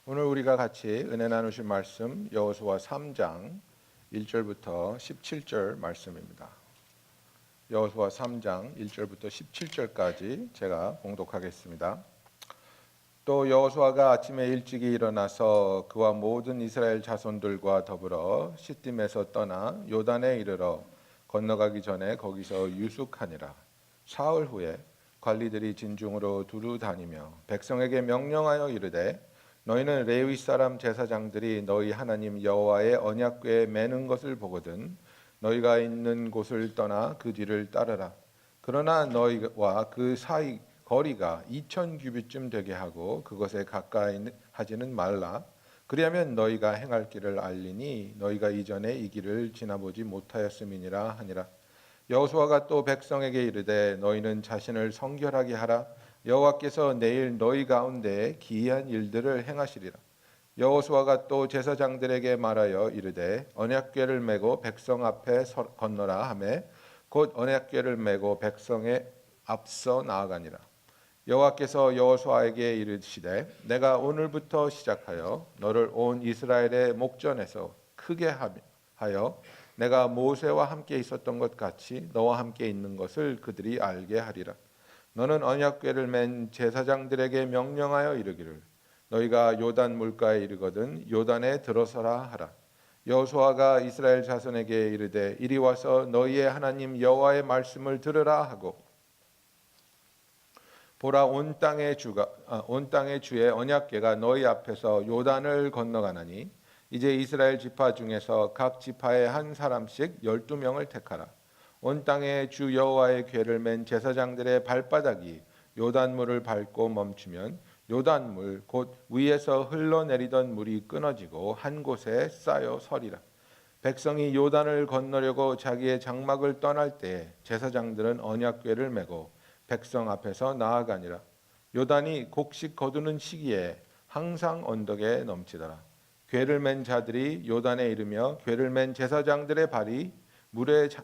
오늘 우리가 같이 은혜 나누실 말씀 여호수아 3장 1절부터 17절 말씀입니다. 여호수아 3장 1절부터 17절까지 제가 봉독하겠습니다. 또 여호수아가 아침에 일찍이 일어나서 그와 모든 이스라엘 자손들과 더불어 시딤에서 떠나 요단에 이르러 건너가기 전에 거기서 유숙하니라. 사흘 후에 관리들이 진중으로 두루 다니며 백성에게 명령하여 이르되 너희는 레위 사람 제사장들이 너희 하나님 여호와의 언약궤에 매는 것을 보거든 너희가 있는 곳을 떠나 그 뒤를 따르라. 그러나 너희와 그 사이 거리가 2000 규빗쯤 되게 하고 그것에 가까이 하지는 말라. 그리하면 너희가 행할 길을 알리니 너희가 이전에 이 길을 지나보지 못하였음이니라 하니라. 여호수아가 또 백성에게 이르되 너희는 자신을 성결하게 하라. 여호와께서 내일 너희 가운데 기이한 일들을 행하시리라. 여호수아가 또 제사장들에게 말하여 이르되 언약궤를 메고 백성 앞에 건너라 하매 곧 언약궤를 메고 백성의 앞서 나아가니라. 여호와께서 여호수아에게 이르시되 내가 오늘부터 시작하여 너를 온 이스라엘의 목전에서 크게 하여 내가 모세와 함께 있었던 것 같이 너와 함께 있는 것을 그들이 알게 하리라. 너는 언약궤를 맨 제사장들에게 명령하여 이르기를 너희가 요단 물가에 이르거든 요단에 들어서라 하라. 여호수아가 이스라엘 자손에게 이르되 이리 와서 너희의 하나님 여호와의 말씀을 들으라 하고 보라 온 땅의 주의 언약궤가 너희 앞에서 요단을 건너가나니 이제 이스라엘 지파 중에서 각 지파에 한 사람씩 12명을 택하라. 온 땅에 주 여호와의 궤를 맨 제사장들의 발바닥이 요단물을 밟고 멈추면 요단물 곧 위에서 흘러내리던 물이 끊어지고 한 곳에 쌓여 서리라. 백성이 요단을 건너려고 자기의 장막을 떠날 때 제사장들은 언약궤를 메고 백성 앞에서 나아가니라. 요단이 곡식 거두는 시기에 항상 언덕에 넘치더라. 궤를 맨 자들이 요단에 이르며 궤를 맨 제사장들의 발이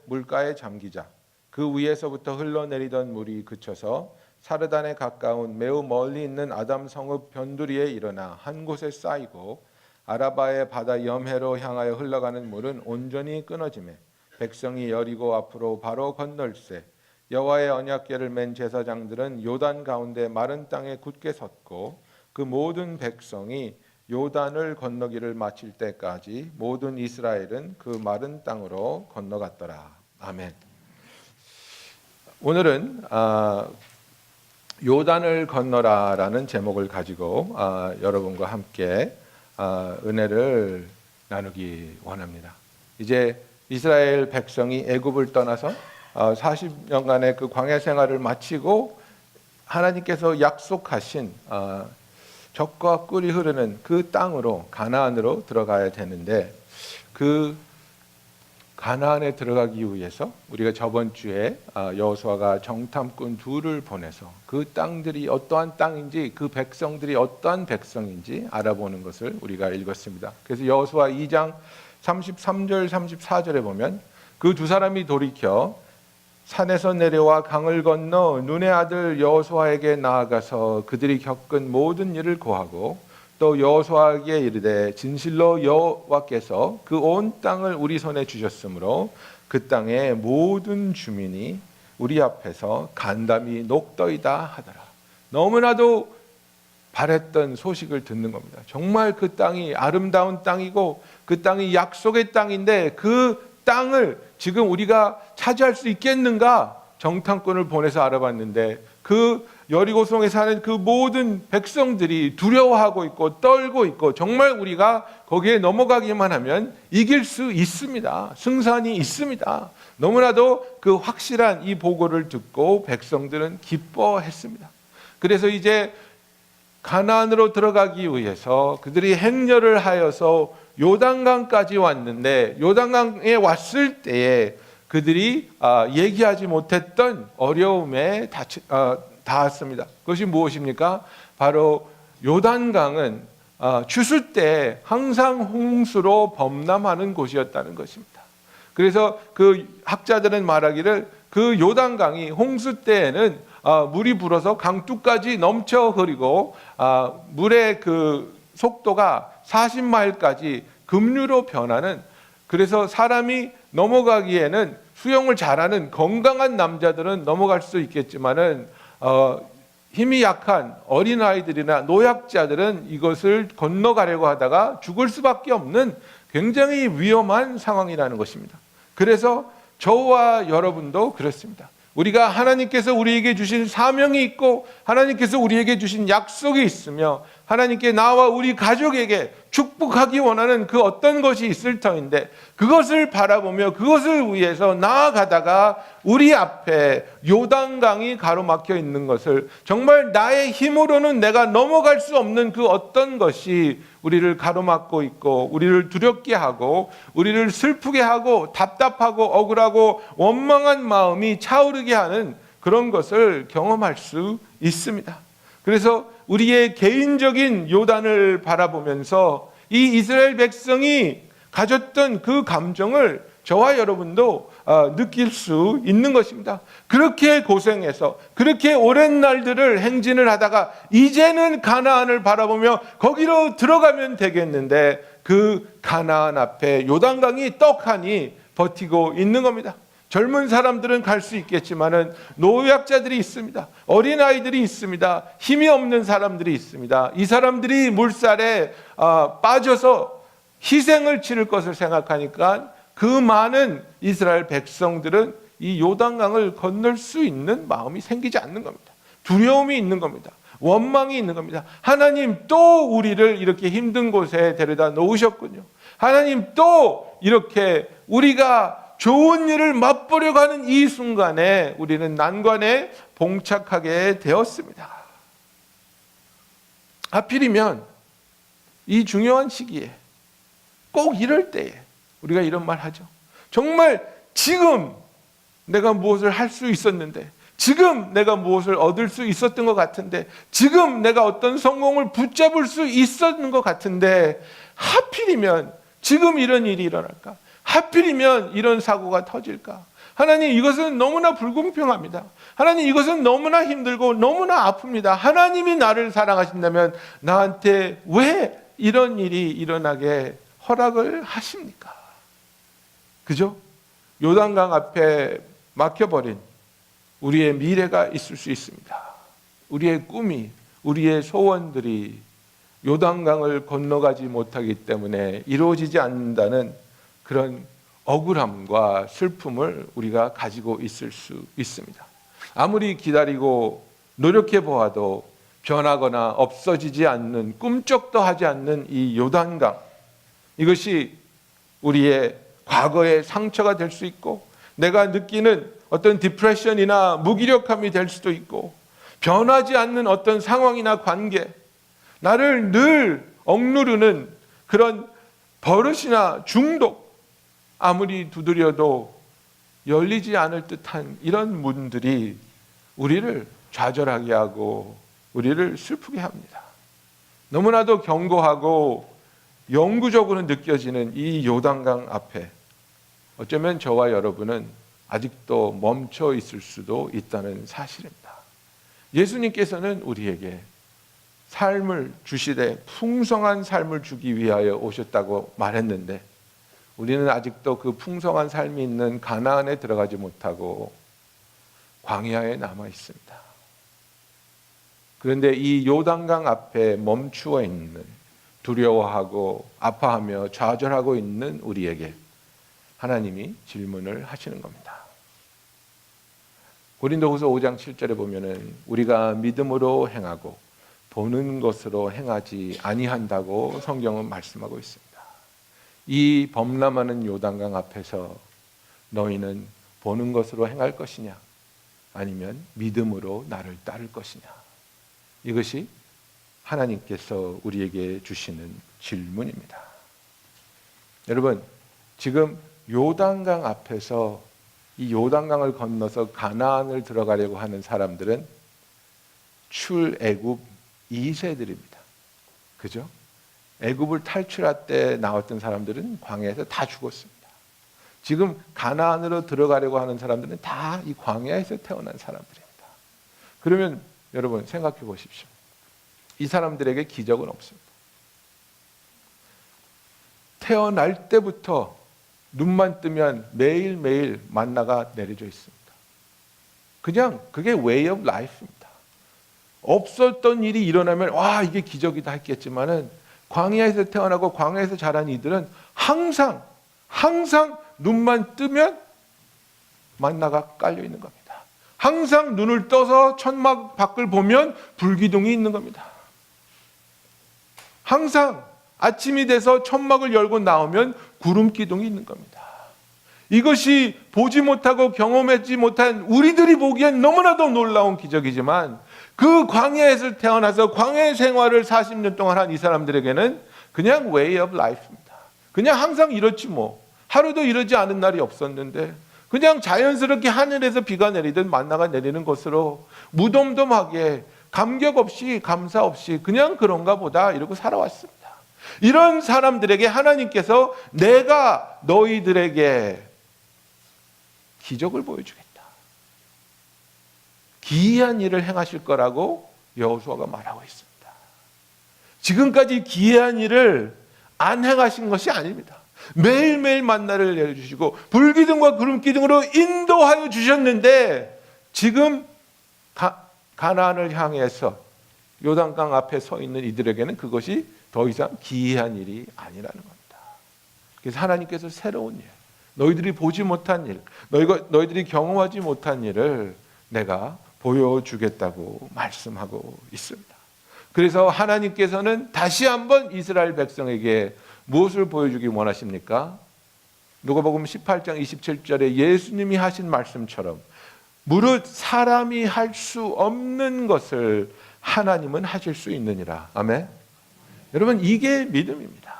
물가에 잠기자 그 위에서부터 흘러내리던 물이 그쳐서 사르단에 가까운 매우 멀리 있는 아담 성읍 변두리에 일어나 한 곳에 쌓이고 아라바의 바다 염해로 향하여 흘러가는 물은 온전히 끊어지매 백성이 여리고 앞으로 바로 건널세. 여호와의 언약궤를 맨 제사장들은 요단 가운데 마른 땅에 굳게 섰고 그 모든 백성이 요단을 건너기를 마칠 때까지 모든 이스라엘은 그 마른 땅으로 건너갔더라. 아멘. 오늘은 요단을 건너라라는 제목을 가지고 여러분과 함께 은혜를 나누기 원합니다. 이제 이스라엘 백성이 애굽을 떠나서 40년간의 그 광야 생활을 마치고 하나님께서 약속하신 젖과 꿀이 흐르는 그 땅으로 가나안으로 들어가야 되는데 그 가나안에 들어가기 위해서 우리가 저번 주에 여호수아가 정탐꾼 둘을 보내서 그 땅들이 어떠한 땅인지 그 백성들이 어떠한 백성인지 알아보는 것을 우리가 읽었습니다. 그래서 여호수아 2장 33절 34절에 보면 그 두 사람이 돌이켜 산에서 내려와 강을 건너 눈의 아들 여호수아에게 나아가서 그들이 겪은 모든 일을 고하고 또 여호수아에게 이르되 진실로 여호와께서 그 온 땅을 우리 손에 주셨으므로 그 땅의 모든 주민이 우리 앞에서 간담이 녹더이다 하더라. 너무나도 바랬던 소식을 듣는 겁니다. 정말 그 땅이 아름다운 땅이고 그 땅이 약속의 땅인데 그 땅을 지금 우리가 차지할 수 있겠는가? 정탐꾼을 보내서 알아봤는데 그 여리고성에 사는 그 모든 백성들이 두려워하고 있고 떨고 있고 정말 우리가 거기에 넘어가기만 하면 이길 수 있습니다. 승산이 있습니다. 너무나도 그 확실한 이 보고를 듣고 백성들은 기뻐했습니다. 그래서 이제 가나안으로 들어가기 위해서 그들이 행렬을 하여서 요단강까지 왔는데 요단강에 왔을 때에 그들이 얘기하지 못했던 어려움에 닿았습니다. 그것이 무엇입니까? 바로 요단강은 추수 때 항상 홍수로 범람하는 곳이었다는 것입니다. 그래서 그 학자들은 말하기를 그 요단강이 홍수 때에는 물이 불어서 강둑까지 넘쳐 흐르고 물의 그 속도가 40마일까지 급류로 변하는, 그래서 사람이 넘어가기에는 수영을 잘하는 건강한 남자들은 넘어갈 수 있겠지만은 힘이 약한 어린아이들이나 노약자들은 이것을 건너가려고 하다가 죽을 수밖에 없는 굉장히 위험한 상황이라는 것입니다. 그래서 저와 여러분도 그렇습니다. 우리가 하나님께서 우리에게 주신 사명이 있고 하나님께서 우리에게 주신 약속이 있으며 하나님께 나와 우리 가족에게 축복하기 원하는 그 어떤 것이 있을 터인데, 그것을 바라보며 그것을 위해서 나아가다가 우리 앞에 요단강이 가로막혀 있는 것을, 정말 나의 힘으로는 내가 넘어갈 수 없는 그 어떤 것이 우리를 가로막고 있고 우리를 두렵게 하고 우리를 슬프게 하고 답답하고 억울하고 원망한 마음이 차오르게 하는 그런 것을 경험할 수 있습니다. 그래서 우리의 개인적인 요단을 바라보면서 이 이스라엘 백성이 가졌던 그 감정을 저와 여러분도 느낄 수 있는 것입니다. 그렇게 고생해서 그렇게 오랜 날들을 행진을 하다가 이제는 가나안을 바라보며 거기로 들어가면 되겠는데, 그 가나안 앞에 요단강이 떡하니 버티고 있는 겁니다. 젊은 사람들은 갈 수 있겠지만은 노약자들이 있습니다. 어린아이들이 있습니다. 힘이 없는 사람들이 있습니다. 이 사람들이 물살에 빠져서 희생을 치를 것을 생각하니까 그 많은 이스라엘 백성들은 이 요단강을 건널 수 있는 마음이 생기지 않는 겁니다. 두려움이 있는 겁니다. 원망이 있는 겁니다. 하나님 또 우리를 이렇게 힘든 곳에 데려다 놓으셨군요. 하나님 또 이렇게 우리가 좋은 일을 맛보려고 하는 이 순간에 우리는 난관에 봉착하게 되었습니다. 하필이면 이 중요한 시기에, 꼭 이럴 때에 우리가 이런 말 하죠. 정말 지금 내가 무엇을 할 수 있었는데, 지금 내가 무엇을 얻을 수 있었던 것 같은데, 지금 내가 어떤 성공을 붙잡을 수 있었는 것 같은데, 하필이면 지금 이런 일이 일어날까? 하필이면 이런 사고가 터질까? 하나님, 이것은 너무나 불공평합니다. 하나님, 이것은 너무나 힘들고 너무나 아픕니다. 하나님이 나를 사랑하신다면 나한테 왜 이런 일이 일어나게 허락을 하십니까? 그죠? 요단강 앞에 막혀버린 우리의 미래가 있을 수 있습니다. 우리의 꿈이, 우리의 소원들이 요단강을 건너가지 못하기 때문에 이루어지지 않는다는 그런 억울함과 슬픔을 우리가 가지고 있을 수 있습니다. 아무리 기다리고 노력해 보아도 변하거나 없어지지 않는, 꿈쩍도 하지 않는 이 요단강, 이것이 우리의 과거의 상처가 될 수 있고, 내가 느끼는 어떤 디프레션이나 무기력함이 될 수도 있고, 변하지 않는 어떤 상황이나 관계, 나를 늘 억누르는 그런 버릇이나 중독, 아무리 두드려도 열리지 않을 듯한 이런 문들이 우리를 좌절하게 하고 우리를 슬프게 합니다. 너무나도 견고하고 영구적으로 느껴지는 이 요단강 앞에 어쩌면 저와 여러분은 아직도 멈춰 있을 수도 있다는 사실입니다. 예수님께서는 우리에게 삶을 주시되 풍성한 삶을 주기 위하여 오셨다고 말했는데, 우리는 아직도 그 풍성한 삶이 있는 가나안에 들어가지 못하고 광야에 남아 있습니다. 그런데 이 요단강 앞에 멈추어 있는, 두려워하고 아파하며 좌절하고 있는 우리에게 하나님이 질문을 하시는 겁니다. 고린도후서 5장 7절에 보면은 우리가 믿음으로 행하고 보는 것으로 행하지 아니한다고 성경은 말씀하고 있습니다. 이 범람하는 요단강 앞에서 너희는 보는 것으로 행할 것이냐, 아니면 믿음으로 나를 따를 것이냐, 이것이 하나님께서 우리에게 주시는 질문입니다. 여러분, 지금 요단강 앞에서 이 요단강을 건너서 가나안을 들어가려고 하는 사람들은 출애굽 2세들입니다. 그죠? 애굽을 탈출할 때 나왔던 사람들은 광야에서 다 죽었습니다. 지금 가나안으로 들어가려고 하는 사람들은 다 이 광야에서 태어난 사람들입니다. 그러면 여러분 생각해 보십시오. 이 사람들에게 기적은 없습니다. 태어날 때부터 눈만 뜨면 매일매일 만나가 내려져 있습니다. 그냥 그게 way of life입니다. 없었던 일이 일어나면 와 이게 기적이다 했겠지만은 광야에서 태어나고 광야에서 자란 이들은 항상 눈만 뜨면 만나가 깔려 있는 겁니다. 항상 눈을 떠서 천막 밖을 보면 불기둥이 있는 겁니다. 항상 아침이 돼서 천막을 열고 나오면 구름 기둥이 있는 겁니다. 이것이 보지 못하고 경험하지 못한 우리들이 보기엔 너무나도 놀라운 기적이지만 그 광야에서 태어나서 광야의 생활을 40년 동안 한 이 사람들에게는 그냥 way of life입니다. 그냥 항상 이렇지 뭐. 하루도 이러지 않은 날이 없었는데 그냥 자연스럽게 하늘에서 비가 내리든 만나가 내리는 것으로 무덤덤하게 감격 없이 감사 없이 그냥 그런가 보다 이러고 살아왔습니다. 이런 사람들에게 하나님께서 내가 너희들에게 기적을 보여주겠다. 기이한 일을 행하실 거라고 여호수아가 말하고 있습니다. 지금까지 기이한 일을 안 행하신 것이 아닙니다. 매일매일 만나를 내려주시고 불기둥과 구름기둥으로 인도하여 주셨는데 지금 가나안을 향해서 요단강 앞에 서 있는 이들에게는 그것이 더 이상 기이한 일이 아니라는 겁니다. 그래서 하나님께서 새로운 일, 너희들이 보지 못한 일, 너희들이 경험하지 못한 일을 내가 보여주겠다고 말씀하고 있습니다. 그래서 하나님께서는 다시 한번 이스라엘 백성에게 무엇을 보여주기 원하십니까? 누가복음 18장 27절에 예수님이 하신 말씀처럼 무릇 사람이 할 수 없는 것을 하나님은 하실 수 있느니라. 아멘. 여러분 이게 믿음입니다.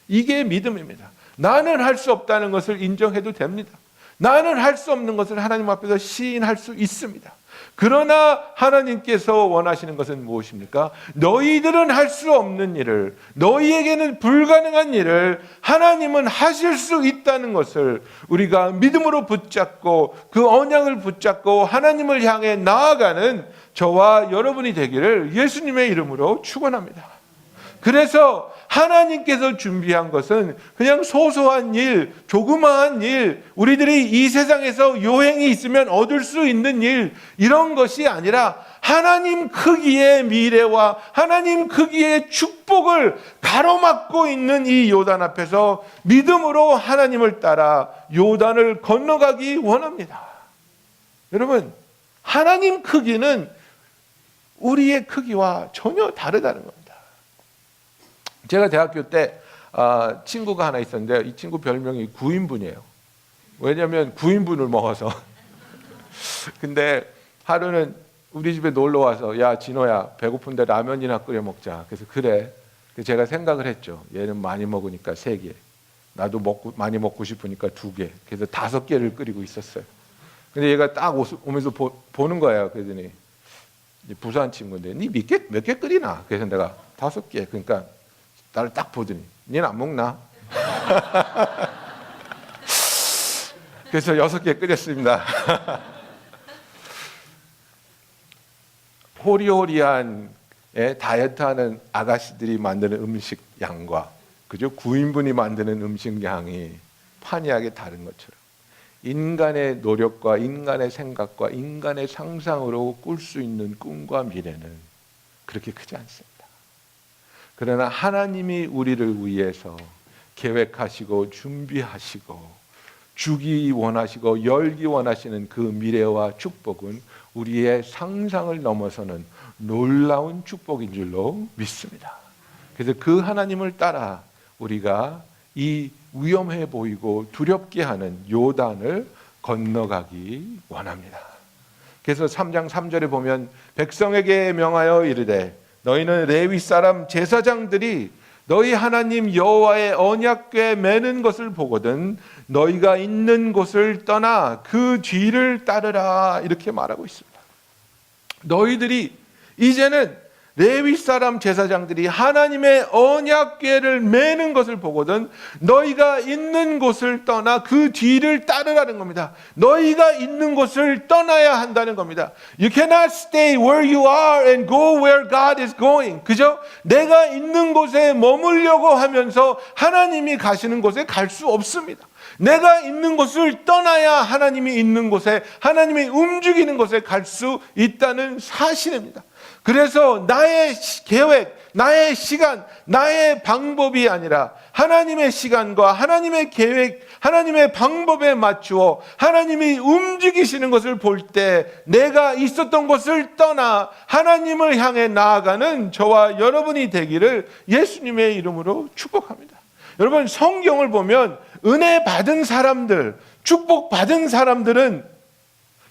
이게 믿음입니다. 나는 할 수 없다는 것을 인정해도 됩니다. 나는 할 수 없는 것을 하나님 앞에서 시인할 수 있습니다. 그러나 하나님께서 원하시는 것은 무엇입니까? 너희들은 할 수 없는 일을, 너희에게는 불가능한 일을 하나님은 하실 수 있다는 것을 우리가 믿음으로 붙잡고 그 언약을 붙잡고 하나님을 향해 나아가는 저와 여러분이 되기를 예수님의 이름으로 축원합니다. 그래서 하나님께서 준비한 것은 그냥 소소한 일, 조그마한 일, 우리들이 이 세상에서 요행이 있으면 얻을 수 있는 일, 이런 것이 아니라 하나님 크기의 미래와 하나님 크기의 축복을 가로막고 있는 이 요단 앞에서 믿음으로 하나님을 따라 요단을 건너가기 원합니다. 여러분, 하나님 크기는 우리의 크기와 전혀 다르다는 겁니다. 제가 대학교 때 친구가 하나 있었는데 이 친구 별명이 구인분이에요. 왜냐하면 9인분을 먹어서. 근데 하루는 우리 집에 놀러 와서 야 진호야 배고픈데 라면이나 끓여 먹자. 그래서 그래. 제가 생각을 했죠. 얘는 많이 먹으니까 3개. 나도 많이 먹고 싶으니까 2개. 그래서 5개를 끓이고 있었어요. 근데 얘가 딱 오면서 보는 거예요. 그랬더니 부산 친구인데 니 몇 개 끓이나? 그래서 내가 5개. 그러니까 나를 딱 보더니 니는 안 먹나? 그래서 6개 끓였습니다. 호리호리한 다이어트하는 아가씨들이 만드는 음식 양과 그죠? 9인분이 만드는 음식 양이 판이하게 다른 것처럼 인간의 노력과 인간의 생각과 인간의 상상으로 꿀 수 있는 꿈과 미래는 그렇게 크지 않습니다. 그러나 하나님이 우리를 위해서 계획하시고 준비하시고 주기 원하시고 열기 원하시는 그 미래와 축복은 우리의 상상을 넘어서는 놀라운 축복인 줄로 믿습니다. 그래서 그 하나님을 따라 우리가 이 위험해 보이고 두렵게 하는 요단을 건너가기 원합니다. 그래서 3장 3절에 보면 백성에게 명하여 이르되 너희는 레위 사람 제사장들이 너희 하나님 여호와의 언약궤 매는 것을 보거든 너희가 있는 곳을 떠나 그 뒤를 따르라 이렇게 말하고 있습니다. 너희들이 이제는 레위 사람 제사장들이 하나님의 언약궤를 매는 것을 보거든 너희가 있는 곳을 떠나 그 뒤를 따르라는 겁니다. 너희가 있는 곳을 떠나야 한다는 겁니다. You cannot stay where you are and go where God is going. 그죠? 내가 있는 곳에 머물려고 하면서 하나님이 가시는 곳에 갈 수 없습니다. 내가 있는 곳을 떠나야 하나님이 있는 곳에, 하나님이 움직이는 곳에 갈 수 있다는 사실입니다. 그래서 나의 계획, 나의 시간, 나의 방법이 아니라 하나님의 시간과 하나님의 계획, 하나님의 방법에 맞추어 하나님이 움직이시는 것을 볼 때 내가 있었던 곳을 떠나 하나님을 향해 나아가는 저와 여러분이 되기를 예수님의 이름으로 축복합니다. 여러분, 성경을 보면 은혜 받은 사람들, 축복 받은 사람들은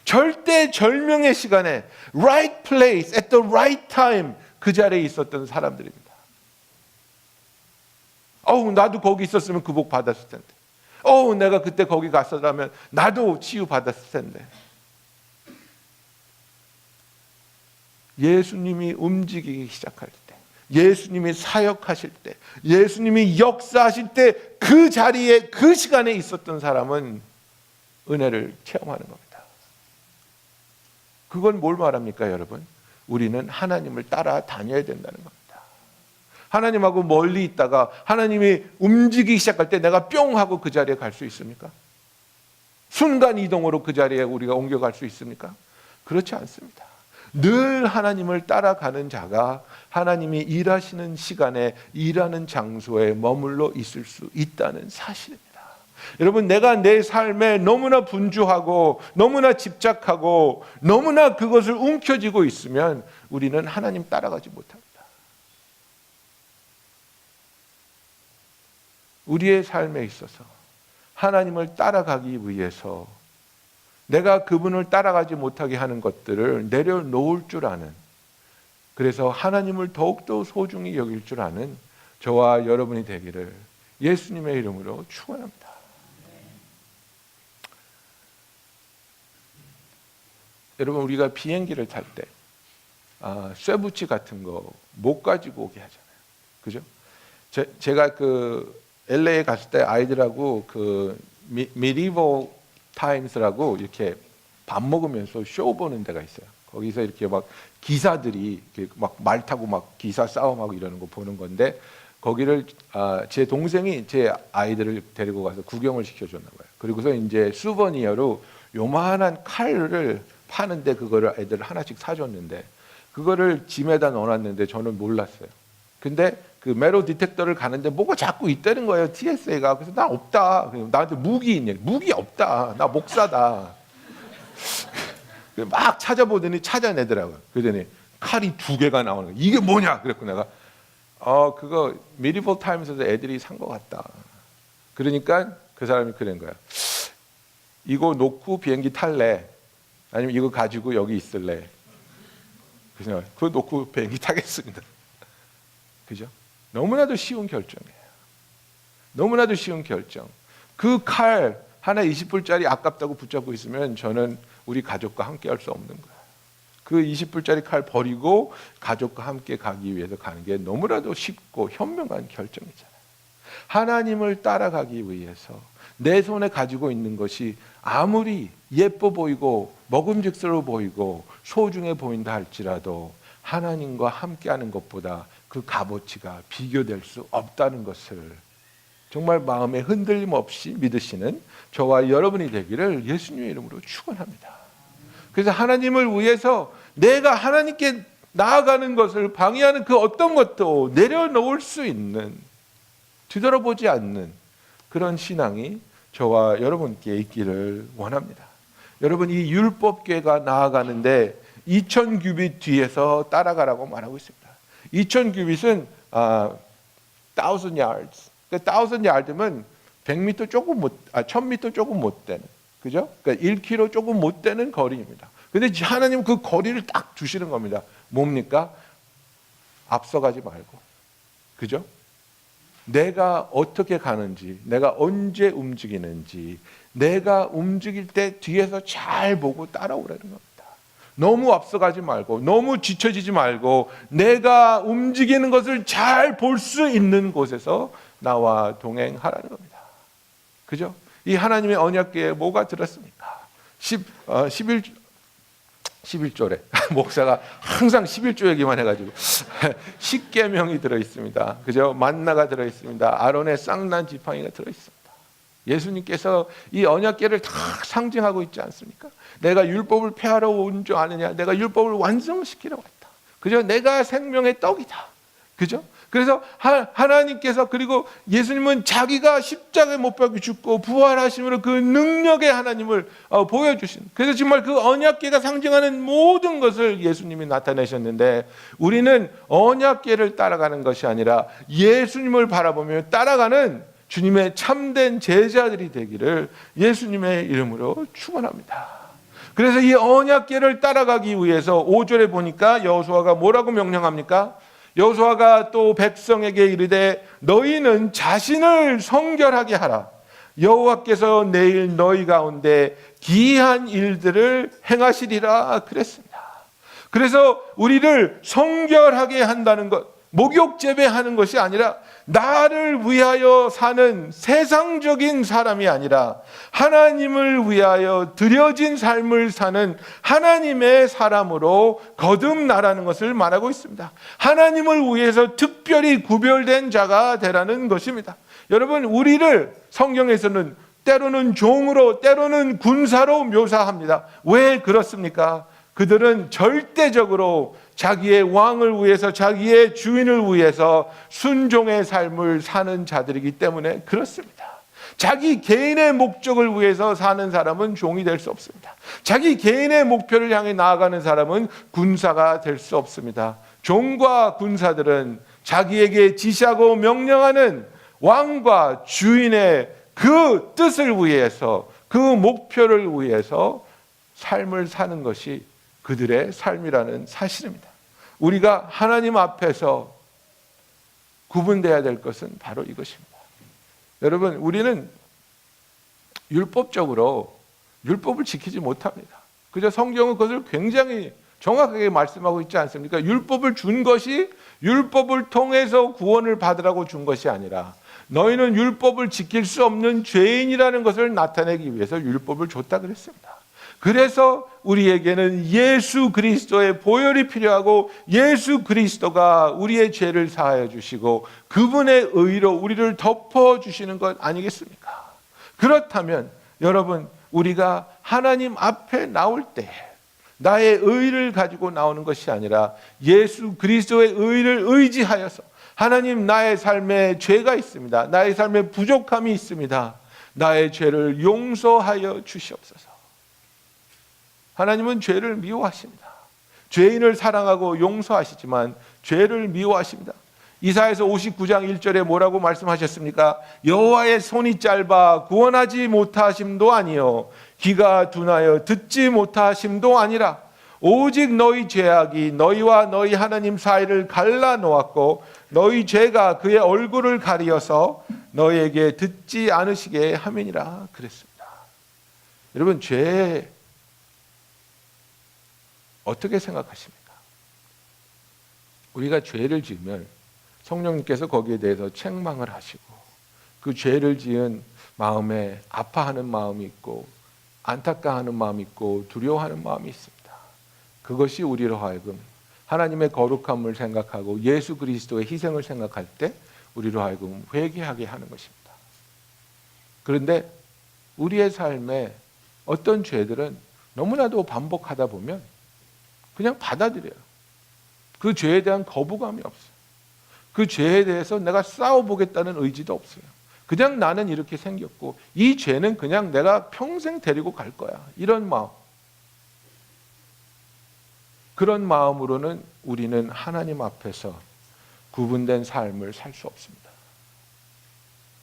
절대절명의 시간에 right place at the right time 그 자리에 있었던 사람들입니다. 나도 거기 있었으면 그 복 받았을 텐데. 내가 그때 거기 갔었다면 나도 치유 받았을 텐데. 예수님이 움직이기 시작할 때, 예수님이 사역하실 때, 예수님이 역사하실 때 그 자리에 그 시간에 있었던 사람은 은혜를 체험하는 겁니다. 그건 뭘 말합니까, 여러분? 우리는 하나님을 따라 다녀야 된다는 겁니다. 하나님하고 멀리 있다가 하나님이 움직이기 시작할 때 내가 뿅 하고 그 자리에 갈 수 있습니까? 순간 이동으로 그 자리에 우리가 옮겨갈 수 있습니까? 그렇지 않습니다. 늘 하나님을 따라가는 자가 하나님이 일하시는 시간에, 일하는 장소에 머물러 있을 수 있다는 사실입니다. 여러분, 내가 내 삶에 너무나 분주하고 너무나 집착하고 너무나 그것을 움켜쥐고 있으면 우리는 하나님 따라가지 못합니다. 우리의 삶에 있어서 하나님을 따라가기 위해서 내가 그분을 따라가지 못하게 하는 것들을 내려놓을 줄 아는, 그래서 하나님을 더욱더 소중히 여길 줄 아는 저와 여러분이 되기를 예수님의 이름으로 축원합니다. 여러분, 우리가 비행기를 탈 때 쇠붙이 같은 거 못 가지고 오게 하잖아요. 그죠? 제가 그 LA에 갔을 때 아이들하고 그 medieval times라고 이렇게 밥 먹으면서 쇼 보는 데가 있어요. 거기서 이렇게 막 기사들이 막 말 타고 막 기사 싸움하고 이러는 거 보는 건데, 거기를 제 동생이 제 아이들을 데리고 가서 구경을 시켜줬나 봐요. 그리고서 이제 수버니어로 요만한 칼을 파는데 그거를 애들 하나씩 사줬는데 그거를 짐에다 넣어놨는데 저는 몰랐어요. 근데 그 메로 디텍터를 가는데 뭐가 자꾸 있다는 거예요, TSA가. 그래서 나 없다. 나한테 무기 있냐? 무기 없다. 나 목사다. 막 찾아보더니 찾아내더라고요. 그러더니 칼이 2개가 나오는 거예요. 이게 뭐냐? 그랬고 내가 그거 미디벌 타임스에서 애들이 산 것 같다. 그러니까 그 사람이 그런 거야. 이거 놓고 비행기 탈래? 아니면 이거 가지고 여기 있을래? 그래서 그거 놓고 비행기 타겠습니다. 그죠? 너무나도 쉬운 결정이에요. 너무나도 쉬운 결정. 그 칼 하나 20불짜리 아깝다고 붙잡고 있으면 저는 우리 가족과 함께 할 수 없는 거예요. 그 20불짜리 칼 버리고 가족과 함께 가기 위해서 가는 게 너무나도 쉽고 현명한 결정이잖아요. 하나님을 따라가기 위해서 내 손에 가지고 있는 것이 아무리 예뻐 보이고 먹음직스러워 보이고 소중해 보인다 할지라도 하나님과 함께하는 것보다 그 값어치가 비교될 수 없다는 것을 정말 마음에 흔들림 없이 믿으시는 저와 여러분이 되기를 예수님의 이름으로 축원합니다. 그래서 하나님을 위해서 내가 하나님께 나아가는 것을 방해하는 그 어떤 것도 내려놓을 수 있는, 뒤돌아보지 않는 그런 신앙이 저와 여러분께 있기를 원합니다. 여러분, 이 율법궤가 나아가는데 2000규빗 뒤에서 따라가라고 말하고 있습니다. 2000규빗은 1000 yards. 그러니까 1000 yard면 100m 조금 1000m 조금 못 되는, 그죠? 그러니까 1km 조금 못 되는 거리입니다. 근데 하나님은 그 거리를 딱 주시는 겁니다. 뭡니까? 앞서가지 말고, 그죠? 내가 어떻게 가는지, 내가 언제 움직이는지, 내가 움직일 때 뒤에서 잘 보고 따라오라는 겁니다. 너무 앞서가지 말고 너무 지쳐지지 말고 내가 움직이는 것을 잘 볼 수 있는 곳에서 나와 동행하라는 겁니다. 그죠? 이 하나님의 언약궤에 뭐가 들었습니까? 11조래 목사가 항상 11조 얘기만 해가지고 10계명이 들어있습니다. 그죠? 만나가 들어있습니다. 아론의 쌍난 지팡이가 들어있습니다. 예수님께서 이 언약궤를 다 상징하고 있지 않습니까? 내가 율법을 폐하러 온 줄 아느냐? 내가 율법을 완성시키러 왔다. 그죠? 내가 생명의 떡이다. 그죠? 그래서 하나님께서, 그리고 예수님은 자기가 십자가에 못 박혀 죽고 부활하심으로 그 능력의 하나님을 보여주신, 그래서 정말 그 언약궤가 상징하는 모든 것을 예수님이 나타내셨는데, 우리는 언약궤를 따라가는 것이 아니라 예수님을 바라보며 따라가는 주님의 참된 제자들이 되기를 예수님의 이름으로 축원합니다. 그래서 이 언약궤를 따라가기 위해서 5절에 보니까 여호수아가 뭐라고 명령합니까? 여호수아가 또 백성에게 이르되 너희는 자신을 성결하게 하라. 여호와께서 내일 너희 가운데 기이한 일들을 행하시리라 그랬습니다. 그래서 우리를 성결하게 한다는 것, 목욕 재배하는 것이 아니라 나를 위하여 사는 세상적인 사람이 아니라 하나님을 위하여 드려진 삶을 사는 하나님의 사람으로 거듭나라는 것을 말하고 있습니다. 하나님을 위해서 특별히 구별된 자가 되라는 것입니다. 여러분, 우리를 성경에서는 때로는 종으로, 때로는 군사로 묘사합니다. 왜 그렇습니까? 그들은 절대적으로 자기의 왕을 위해서, 자기의 주인을 위해서 순종의 삶을 사는 자들이기 때문에 그렇습니다. 자기 개인의 목적을 위해서 사는 사람은 종이 될 수 없습니다. 자기 개인의 목표를 향해 나아가는 사람은 군사가 될 수 없습니다. 종과 군사들은 자기에게 지시하고 명령하는 왕과 주인의 그 뜻을 위해서, 그 목표를 위해서 삶을 사는 것이 그들의 삶이라는 사실입니다. 우리가 하나님 앞에서 구분돼야 될 것은 바로 이것입니다. 여러분, 우리는 율법적으로 율법을 지키지 못합니다. 그저 성경은 그것을 굉장히 정확하게 말씀하고 있지 않습니까? 율법을 준 것이 율법을 통해서 구원을 받으라고 준 것이 아니라 너희는 율법을 지킬 수 없는 죄인이라는 것을 나타내기 위해서 율법을 줬다 그랬습니다. 그래서 우리에게는 예수 그리스도의 보혈이 필요하고 예수 그리스도가 우리의 죄를 사하여 주시고 그분의 의로 우리를 덮어주시는 것 아니겠습니까? 그렇다면 여러분, 우리가 하나님 앞에 나올 때 나의 의를 가지고 나오는 것이 아니라 예수 그리스도의 의를 의지하여서 하나님, 나의 삶에 죄가 있습니다. 나의 삶에 부족함이 있습니다. 나의 죄를 용서하여 주시옵소서. 하나님은 죄를 미워하십니다. 죄인을 사랑하고 용서하시지만 죄를 미워하십니다. 이사야서 59장 1절에 뭐라고 말씀하셨습니까? 여호와의 손이 짧아 구원하지 못하심도 아니요 귀가 둔하여 듣지 못하심도 아니라 오직 너희 죄악이 너희와 너희 하나님 사이를 갈라놓았고 너희 죄가 그의 얼굴을 가리어서 너희에게 듣지 않으시게 함이니라 그랬습니다. 여러분, 죄 어떻게 생각하십니까? 우리가 죄를 지으면 성령님께서 거기에 대해서 책망을 하시고 그 죄를 지은 마음에 아파하는 마음이 있고 안타까워하는 마음이 있고 두려워하는 마음이 있습니다. 그것이 우리로 하여금 하나님의 거룩함을 생각하고 예수 그리스도의 희생을 생각할 때 우리로 하여금 회개하게 하는 것입니다. 그런데 우리의 삶에 어떤 죄들은 너무나도 반복하다 보면 그냥 받아들여요. 그 죄에 대한 거부감이 없어요. 그 죄에 대해서 내가 싸워보겠다는 의지도 없어요. 그냥 나는 이렇게 생겼고 이 죄는 그냥 내가 평생 데리고 갈 거야. 이런 마음. 그런 마음으로는 우리는 하나님 앞에서 구분된 삶을 살 수 없습니다.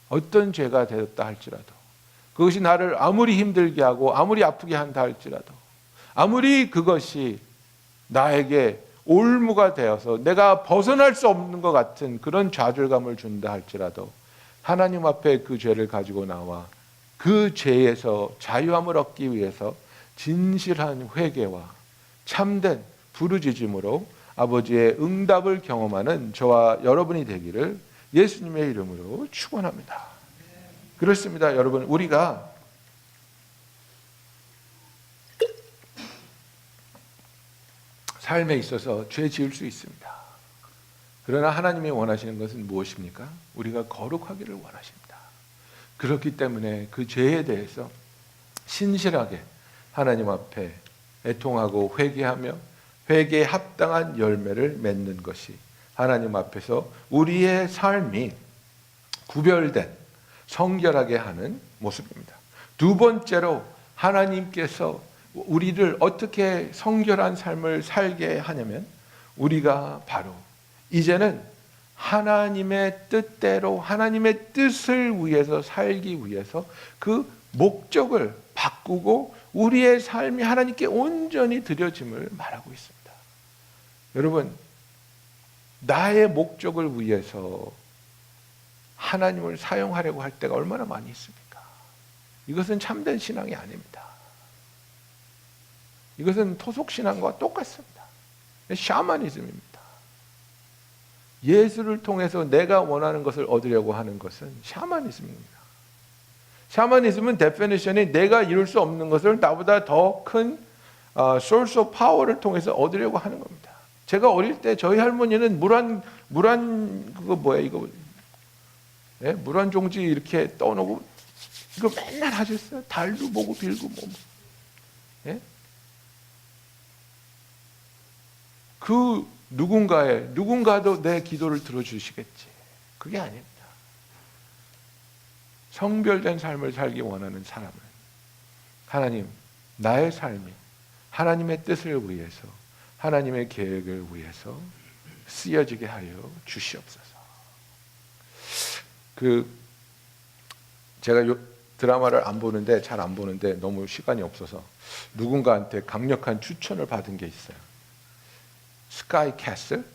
어떤 죄가 되었다 할지라도, 그것이 나를 아무리 힘들게 하고 아무리 아프게 한다 할지라도, 아무리 그것이 나에게 올무가 되어서 내가 벗어날 수 없는 것 같은 그런 좌절감을 준다 할지라도 하나님 앞에 그 죄를 가지고 나와 그 죄에서 자유함을 얻기 위해서 진실한 회개와 참된 부르짖음으로 아버지의 응답을 경험하는 저와 여러분이 되기를 예수님의 이름으로 축원합니다. 그렇습니다, 여러분. 우리가 삶에 있어서 죄 지을 수 있습니다. 그러나 하나님이 원하시는 것은 무엇입니까? 우리가 거룩하기를 원하십니다. 그렇기 때문에 그 죄에 대해서 신실하게 하나님 앞에 애통하고 회개하며 회개에 합당한 열매를 맺는 것이 하나님 앞에서 우리의 삶이 구별된 성결하게 하는 모습입니다. 두 번째로 하나님께서 우리를 어떻게 성결한 삶을 살게 하냐면 우리가 바로 이제는 하나님의 뜻대로 하나님의 뜻을 위해서 살기 위해서 그 목적을 바꾸고 우리의 삶이 하나님께 온전히 드려짐을 말하고 있습니다. 여러분, 나의 목적을 위해서 하나님을 사용하려고 할 때가 얼마나 많이 있습니까? 이것은 참된 신앙이 아닙니다. 이것은 토속신앙과 똑같습니다. 샤머니즘입니다. 예수를 통해서 내가 원하는 것을 얻으려고 하는 것은 샤머니즘입니다. 샤머니즘은 데피니션이 내가 이룰 수 없는 것을 나보다 더 큰 source of power를 통해서 얻으려고 하는 겁니다. 제가 어릴 때 저희 할머니는 그거 뭐야 이거 예? 물한 종지 이렇게 떠놓고 이거 맨날 하셨어요. 달도 보고 빌고 뭐. 예? 그 누군가도 내 기도를 들어주시겠지. 그게 아닙니다. 성별된 삶을 살기 원하는 사람은 하나님, 나의 삶이 하나님의 뜻을 위해서 하나님의 계획을 위해서 쓰여지게 하여 주시옵소서. 제가 드라마를 잘 안 보는데 너무 시간이 없어서 누군가한테 강력한 추천을 받은 게 있어요. 스카이 캐슬.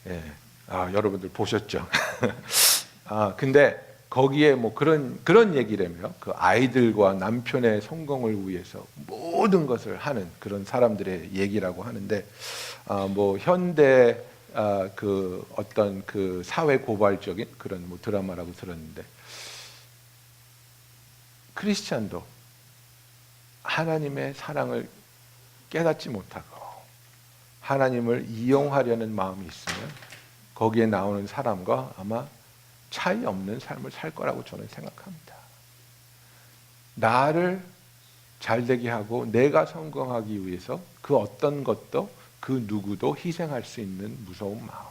예. 여러분들 보셨죠? 근데 거기에 뭐 그런 얘기라며 그 아이들과 남편의 성공을 위해서 모든 것을 하는 그런 사람들의 얘기라고 하는데 뭐 현대 그 어떤 그 사회 고발적인 그런 뭐 드라마라고 들었는데 크리스찬도 하나님의 사랑을 깨닫지 못하고 하나님을 이용하려는 마음이 있으면 거기에 나오는 사람과 아마 차이 없는 삶을 살 거라고 저는 생각합니다. 나를 잘되게 하고 내가 성공하기 위해서 그 어떤 것도 그 누구도 희생할 수 있는 무서운 마음.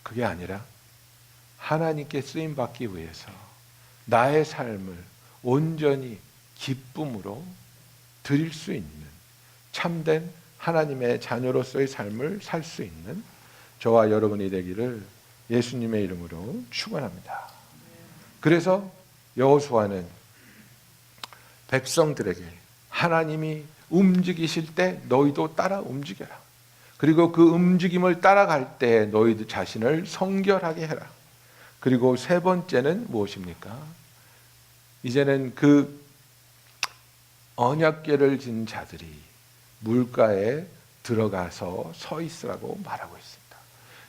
그게 아니라 하나님께 쓰임받기 위해서 나의 삶을 온전히 기쁨으로 드릴 수 있는 참된 하나님의 자녀로서의 삶을 살 수 있는 저와 여러분이 되기를 예수님의 이름으로 축원합니다. 그래서 여호수아는 백성들에게 하나님이 움직이실 때 너희도 따라 움직여라. 그리고 그 움직임을 따라갈 때 너희들 자신을 성결하게 해라. 그리고 세 번째는 무엇입니까? 이제는 그 언약궤를 진 자들이 물가에 들어가서 서 있으라고 말하고 있습니다.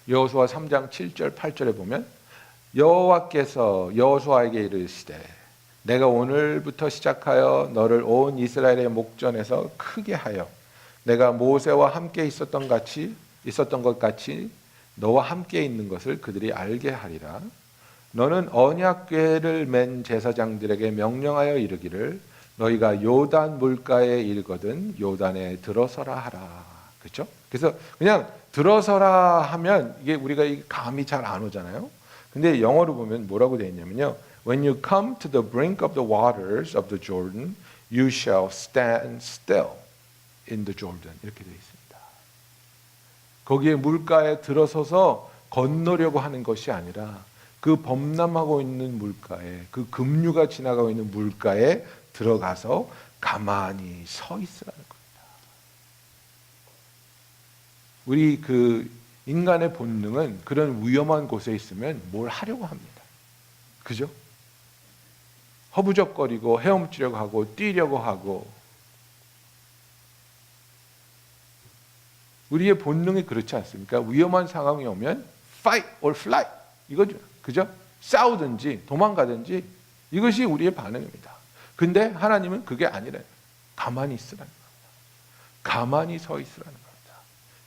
여호수아 3장 7절 8절에 보면 여호와께서 여호수아에게 이르시되 내가 오늘부터 시작하여 너를 온 이스라엘의 목전에서 크게 하여 내가 모세와 함께 있었던 것 같이 너와 함께 있는 것을 그들이 알게 하리라. 너는 언약궤를 맨 제사장들에게 명령하여 이르기를 너희가 요단 물가에 이르거든 요단에 들어서라 하라. 그렇죠? 그래서 그냥 들어서라 하면 이게 우리가 감이 잘 안 오잖아요. 근데 영어로 보면 뭐라고 되어 있냐면요. When you come to the brink of the waters of the Jordan, you shall stand still in the Jordan. 이렇게 되어 있습니다. 거기에 물가에 들어서서 건너려고 하는 것이 아니라 그 범람하고 있는 물가에 그 급류가 지나가고 있는 물가에 들어가서 가만히 서 있으라는 겁니다. 우리 그 인간의 본능은 그런 위험한 곳에 있으면 뭘 하려고 합니다. 그죠? 허부적거리고 헤엄치려고 하고 뛰려고 하고 우리의 본능이 그렇지 않습니까? 위험한 상황이 오면 fight or flight 이거죠. 그죠? 싸우든지 도망가든지 이것이 우리의 반응입니다. 근데 하나님은 그게 아니래요. 가만히 있으라는 겁니다. 가만히 서 있으라는 겁니다.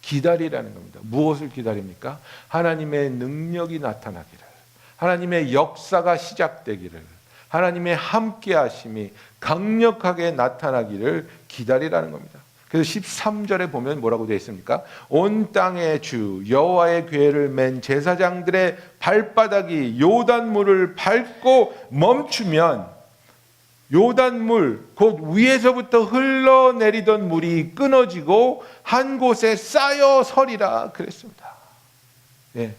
기다리라는 겁니다. 무엇을 기다립니까? 하나님의 능력이 나타나기를, 하나님의 역사가 시작되기를, 하나님의 함께 하심이 강력하게 나타나기를 기다리라는 겁니다. 그래서 13절에 보면 뭐라고 되어 있습니까? 온 땅의 주 여호와의 궤를 맨 제사장들의 발바닥이 요단물을 밟고 멈추면 요단물 곧 위에서부터 흘러내리던 물이 끊어지고 한 곳에 쌓여 서리라 그랬습니다. 예.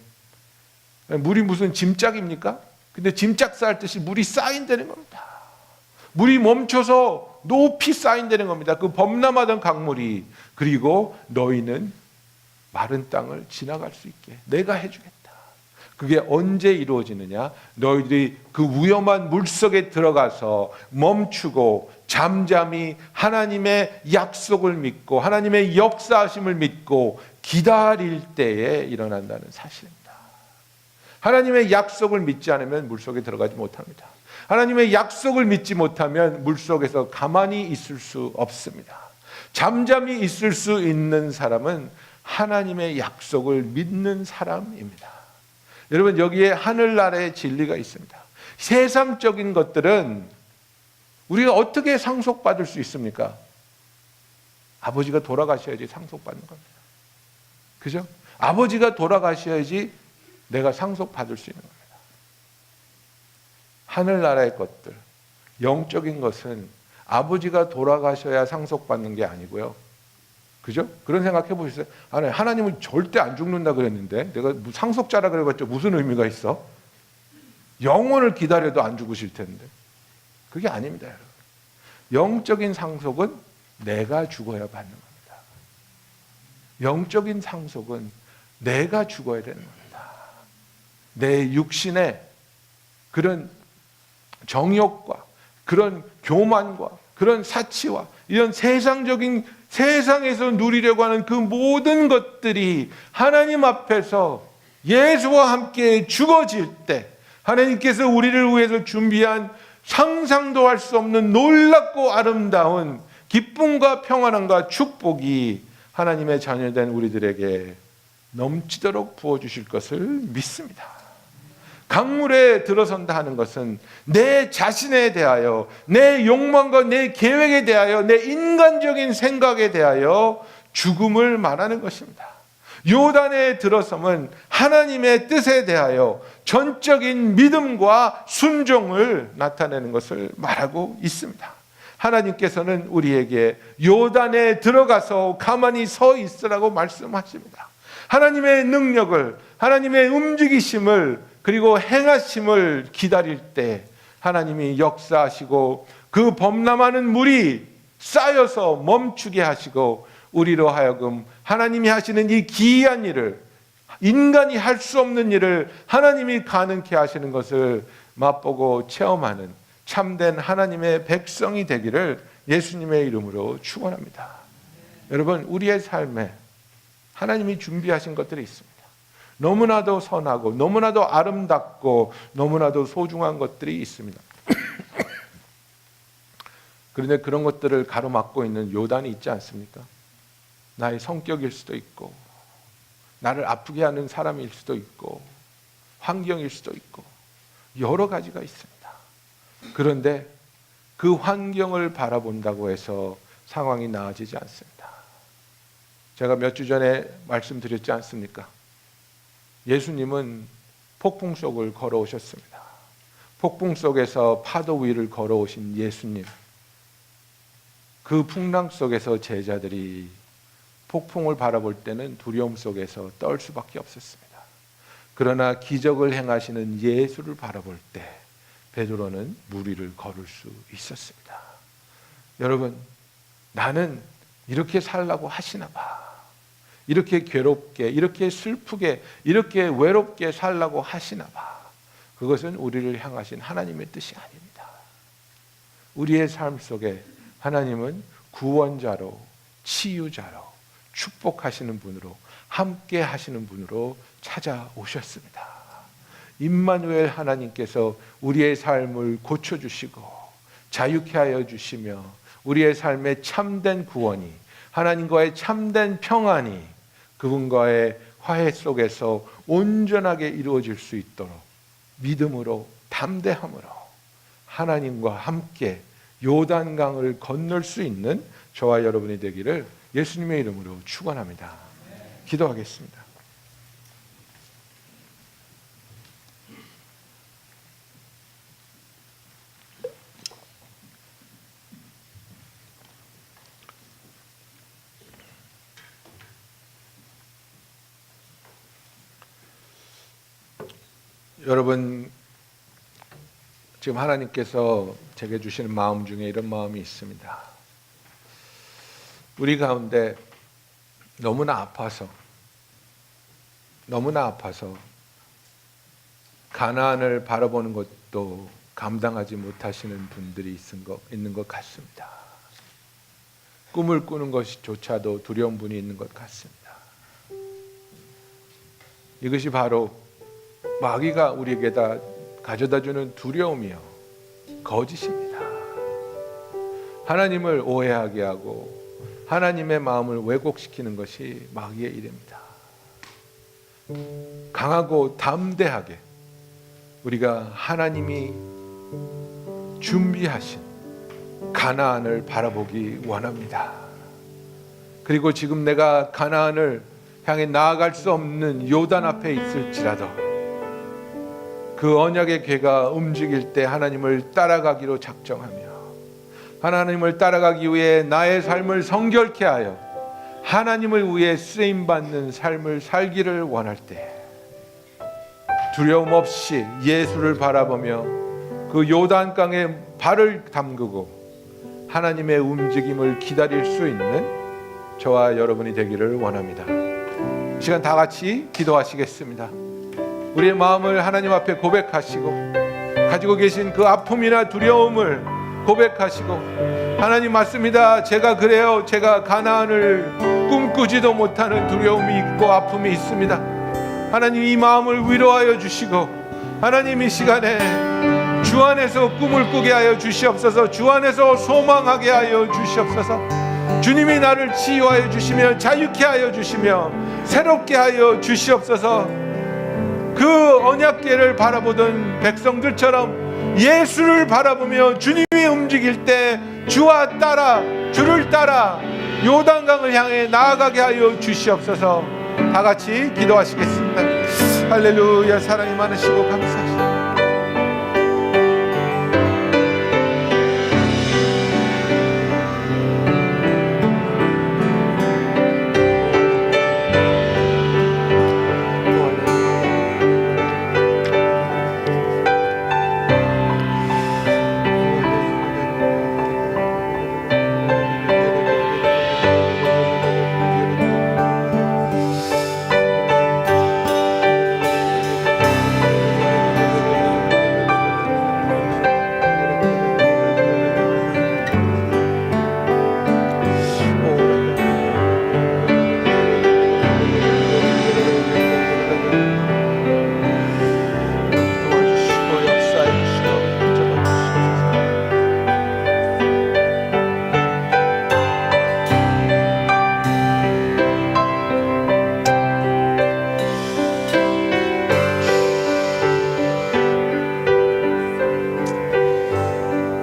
물이 무슨 짐짝입니까? 근데 짐짝 쌓듯이 물이 쌓인다는 겁니다. 물이 멈춰서 높이 쌓인다는 겁니다. 그 범람하던 강물이. 그리고 너희는 마른 땅을 지나갈 수 있게 내가 해주겠다. 그게 언제 이루어지느냐? 너희들이 그 위험한 물속에 들어가서 멈추고 잠잠히 하나님의 약속을 믿고 하나님의 역사하심을 믿고 기다릴 때에 일어난다는 사실입니다. 하나님의 약속을 믿지 않으면 물속에 들어가지 못합니다. 하나님의 약속을 믿지 못하면 물속에서 가만히 있을 수 없습니다. 잠잠히 있을 수 있는 사람은 하나님의 약속을 믿는 사람입니다. 여러분, 여기에 하늘나라의 진리가 있습니다. 세상적인 것들은 우리가 어떻게 상속받을 수 있습니까? 아버지가 돌아가셔야지 상속받는 겁니다. 그죠? 아버지가 돌아가셔야지 내가 상속받을 수 있는 겁니다. 하늘나라의 것들, 영적인 것은 아버지가 돌아가셔야 상속받는 게 아니고요. 그죠? 그런 생각 해보셨어요? 아니, 하나님은 절대 안 죽는다 그랬는데 내가 상속자라 그래봤자 무슨 의미가 있어? 영혼을 기다려도 안 죽으실 텐데. 그게 아닙니다, 여러분. 영적인 상속은 내가 죽어야 받는 겁니다. 영적인 상속은 내가 죽어야 되는 겁니다. 내 육신의 그런 정욕과 그런 교만과 그런 사치와 이런 세상적인 세상에서 누리려고 하는 그 모든 것들이 하나님 앞에서 예수와 함께 죽어질 때 하나님께서 우리를 위해서 준비한 상상도 할 수 없는 놀랍고 아름다운 기쁨과 평안함과 축복이 하나님의 자녀된 우리들에게 넘치도록 부어주실 것을 믿습니다. 강물에 들어선다 하는 것은 내 자신에 대하여, 내 욕망과 내 계획에 대하여, 내 인간적인 생각에 대하여 죽음을 말하는 것입니다. 요단에 들어섬은 하나님의 뜻에 대하여 전적인 믿음과 순종을 나타내는 것을 말하고 있습니다. 하나님께서는 우리에게 요단에 들어가서 가만히 서 있으라고 말씀하십니다. 하나님의 능력을, 하나님의 움직이심을 그리고 행하심을 기다릴 때 하나님이 역사하시고 그 범람하는 물이 쌓여서 멈추게 하시고 우리로 하여금 하나님이 하시는 이 기이한 일을, 인간이 할 수 없는 일을 하나님이 가능케 하시는 것을 맛보고 체험하는 참된 하나님의 백성이 되기를 예수님의 이름으로 축원합니다. 여러분, 우리의 삶에 하나님이 준비하신 것들이 있습니다. 너무나도 선하고 너무나도 아름답고 너무나도 소중한 것들이 있습니다. 그런데 그런 것들을 가로막고 있는 요단이 있지 않습니까? 나의 성격일 수도 있고 나를 아프게 하는 사람일 수도 있고 환경일 수도 있고 여러 가지가 있습니다. 그런데 그 환경을 바라본다고 해서 상황이 나아지지 않습니다. 제가 몇 주 전에 말씀드렸지 않습니까? 예수님은 폭풍 속을 걸어오셨습니다. 폭풍 속에서 파도 위를 걸어오신 예수님. 그 풍랑 속에서 제자들이 폭풍을 바라볼 때는 두려움 속에서 떨 수밖에 없었습니다. 그러나 기적을 행하시는 예수를 바라볼 때 베드로는 물 위를 걸을 수 있었습니다. 여러분, 나는 이렇게 살라고 하시나 봐. 이렇게 괴롭게, 이렇게 슬프게, 이렇게 외롭게 살라고 하시나 봐. 그것은 우리를 향하신 하나님의 뜻이 아닙니다. 우리의 삶 속에 하나님은 구원자로, 치유자로, 축복하시는 분으로, 함께 하시는 분으로 찾아오셨습니다. 임마누엘 하나님께서 우리의 삶을 고쳐주시고 자유케 하여 주시며 우리의 삶에 참된 구원이, 하나님과의 참된 평안이 그분과의 화해 속에서 온전하게 이루어질 수 있도록 믿음으로, 담대함으로 하나님과 함께 요단강을 건널 수 있는 저와 여러분이 되기를 예수님의 이름으로 축원합니다. 기도하겠습니다. 여러분, 지금 하나님께서 제게 주시는 마음 중에 이런 마음이 있습니다. 우리 가운데 너무나 아파서 가나안을 바라보는 것도 감당하지 못하시는 분들이 있는 것 같습니다. 꿈을 꾸는 것조차도 두려운 분이 있는 것 같습니다. 이것이 바로 마귀가 우리에게다 가져다주는 두려움이요 거짓입니다. 하나님을 오해하게 하고 하나님의 마음을 왜곡시키는 것이 마귀의 일입니다. 강하고 담대하게 우리가 하나님이 준비하신 가나안을 바라보기 원합니다. 그리고 지금 내가 가나안을 향해 나아갈 수 없는 요단 앞에 있을지라도 그 언약의 궤가 움직일 때 하나님을 따라가기로 작정하며 하나님을 따라가기 위해 나의 삶을 성결케 하여 하나님을 위해 쓰임받는 삶을 살기를 원할 때 두려움 없이 예수를 바라보며 그 요단강에 발을 담그고 하나님의 움직임을 기다릴 수 있는 저와 여러분이 되기를 원합니다. 이 시간 다 같이 기도하시겠습니다. 우리의 마음을 하나님 앞에 고백하시고 가지고 계신 그 아픔이나 두려움을 고백하시고 하나님 맞습니다. 제가 그래요. 제가 가나안을 꿈꾸지도 못하는 두려움이 있고 아픔이 있습니다. 하나님 이 마음을 위로하여 주시고 하나님 이 시간에 주 안에서 꿈을 꾸게 하여 주시옵소서. 주 안에서 소망하게 하여 주시옵소서. 주님이 나를 치유하여 주시며 자유케 하여 주시며 새롭게 하여 주시옵소서. 그 언약궤를 바라보던 백성들처럼 예수를 바라보며 주님이 움직일 때 주를 따라 요단강을 향해 나아가게 하여 주시옵소서. 다 같이 기도하시겠습니다. 할렐루야. 사랑이 많으시고 감사하시고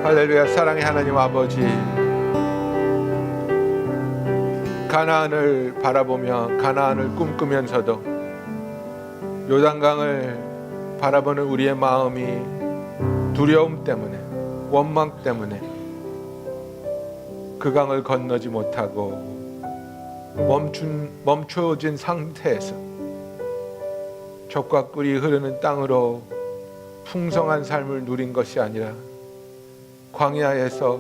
할렐루야. 사랑의 하나님 아버지, 가나안을 바라보며 가나안을 꿈꾸면서도 요단강을 바라보는 우리의 마음이 두려움 때문에 원망 때문에 그 강을 건너지 못하고 멈춰진 상태에서 젖과 꿀이 흐르는 땅으로 풍성한 삶을 누린 것이 아니라 광야에서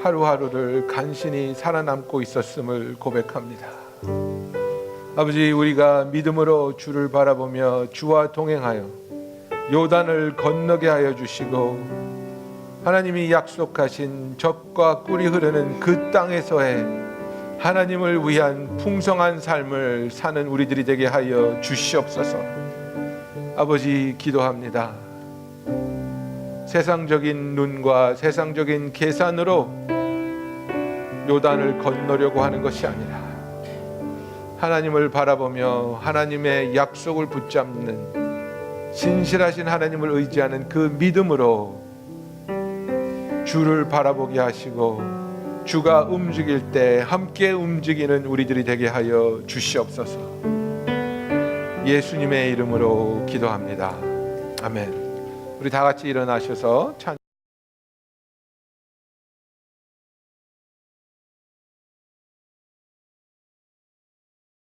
하루하루를 간신히 살아남고 있었음을 고백합니다. 아버지, 우리가 믿음으로 주를 바라보며 주와 동행하여 요단을 건너게 하여 주시고 하나님이 약속하신 젖과 꿀이 흐르는 그 땅에서의 하나님을 위한 풍성한 삶을 사는 우리들이 되게 하여 주시옵소서. 아버지, 기도합니다. 세상적인 눈과 세상적인 계산으로 요단을 건너려고 하는 것이 아니라 하나님을 바라보며 하나님의 약속을 붙잡는 신실하신 하나님을 의지하는 그 믿음으로 주를 바라보게 하시고 주가 움직일 때 함께 움직이는 우리들이 되게 하여 주시옵소서. 예수님의 이름으로 기도합니다. 아멘. 우리 다 같이 일어나셔서 찬